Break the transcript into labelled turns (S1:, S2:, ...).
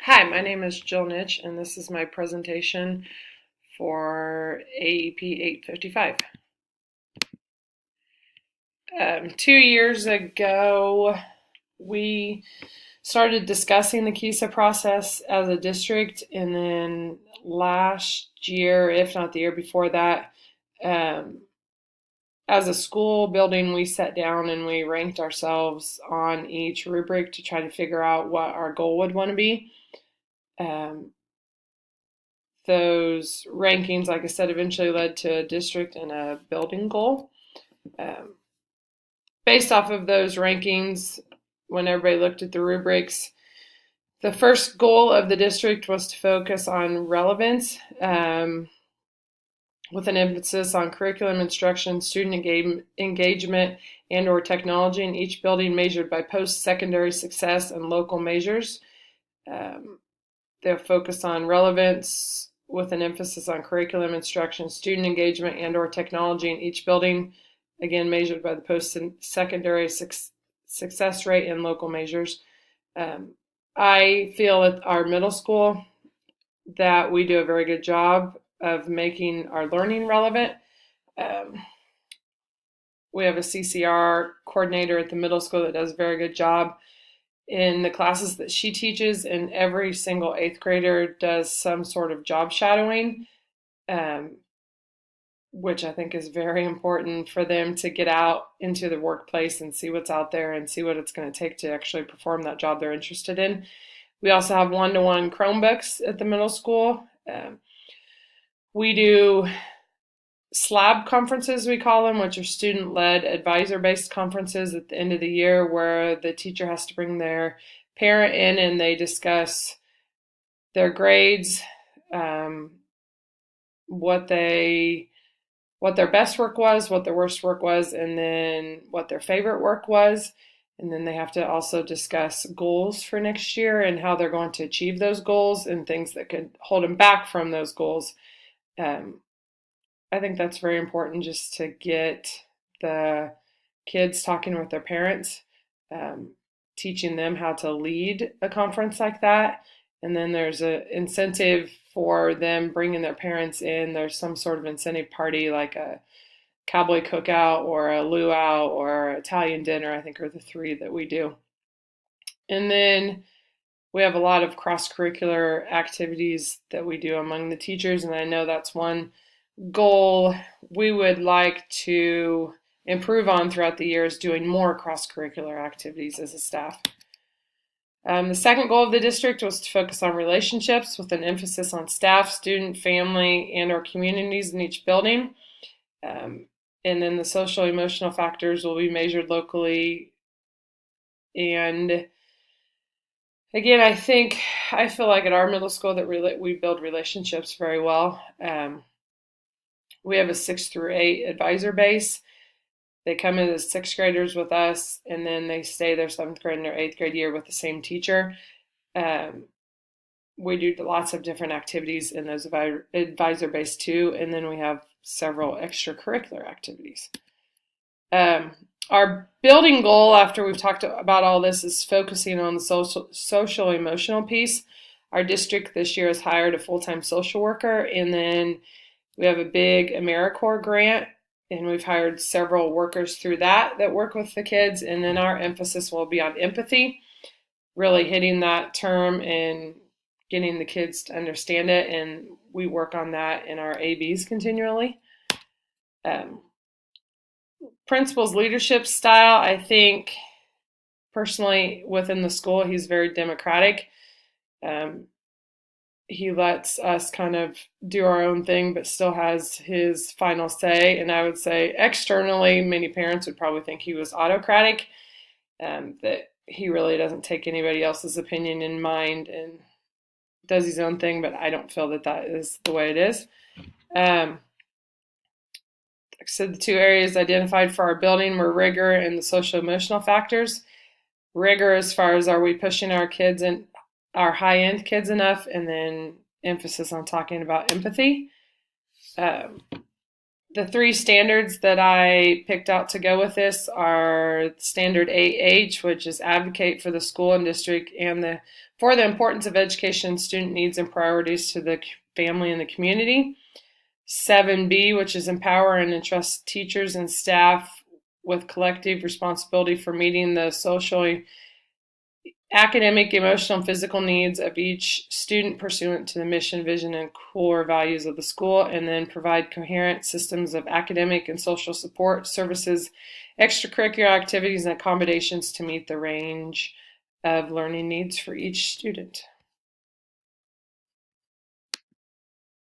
S1: Hi, my name is Jill Nitch, and this is my presentation for AEP 855. 2 years ago, we started discussing the KISA process as a district, and then last year, if not the year before that, um, as a school building, we sat down and we ranked ourselves on each rubric to try to figure out what our goal would want to be. Those rankings, like I said, eventually led to a district and a building goal. Um, Based off of those rankings, when everybody looked at the rubrics, the first goal of the district was to focus on relevance, with an emphasis on curriculum instruction, student engagement, and or technology in each building measured by post-secondary success and local measures. They're focused on relevance with an emphasis on curriculum instruction, student engagement, and or technology in each building, again measured by the post-secondary success rate and local measures. I feel at our middle school that we do a very good job of making our learning relevant. We have a CCR coordinator at the middle school that does a very good job in the classes that she teaches, and every single eighth grader does some sort of job shadowing, which I think is very important for them to get out into the workplace and see what's out there and see what it's going to take to actually perform that job they're interested in. We also have one-to-one Chromebooks at the middle school. We do SLAB conferences, we call them, which are student-led advisor-based conferences at the end of the year where the teacher has to bring their parent in and they discuss their grades, what their best work was, what their worst work was, and then what their favorite work was. And then they have to also discuss goals for next year and how they're going to achieve those goals and things that could hold them back from those goals. I think that's very important just to get the kids talking with their parents, teaching them how to lead a conference like that. And then there's an incentive for them bringing their parents in. There's some sort of incentive party like a cowboy cookout or a luau or Italian dinner, I think are the three that we do. And then we have a lot of cross-curricular activities that we do among the teachers, and I know that's one goal we would like to improve on throughout the years, doing more cross-curricular activities as a staff. The second goal of the district was to focus on relationships with an emphasis on staff, student, family, and or communities in each building. And then the social emotional factors will be measured locally. And again, I feel like at our middle school that we build relationships very well. We have a 6 through 8 advisor base. They come in as sixth graders with us, and then they stay their seventh grade and their eighth grade year with the same teacher. We do lots of different activities in those advisor base too, and then we have several extracurricular activities. Our building goal, after we've talked about all this, is focusing on the social emotional piece. Our district this year has hired a full-time social worker, and then we have a big AmeriCorps grant, and we've hired several workers through that work with the kids. And then our emphasis will be on empathy, really hitting that term and getting the kids to understand it. And we work on that in our ABs continually. Principal's leadership style, I think personally within the school, he's very democratic. He lets us kind of do our own thing, but still has his final say. And I would say externally, many parents would probably think he was autocratic, that he really doesn't take anybody else's opinion in mind and does his own thing, but I don't feel that that is the way it is. Like I said, the two areas identified for our building were rigor and the social emotional factors. Rigor as far as are we pushing our kids and our high-end kids enough, and then emphasis on talking about empathy. The three standards that I picked out to go with this are standard 8H, which is advocate for the school and district and for the importance of education, student needs, and priorities to the family and the community. 7B, which is empower and entrust teachers and staff with collective responsibility for meeting the social, academic, emotional, and physical needs of each student pursuant to the mission, vision, and core values of the school, and then provide coherent systems of academic and social support services, extracurricular activities, and accommodations to meet the range of learning needs for each student.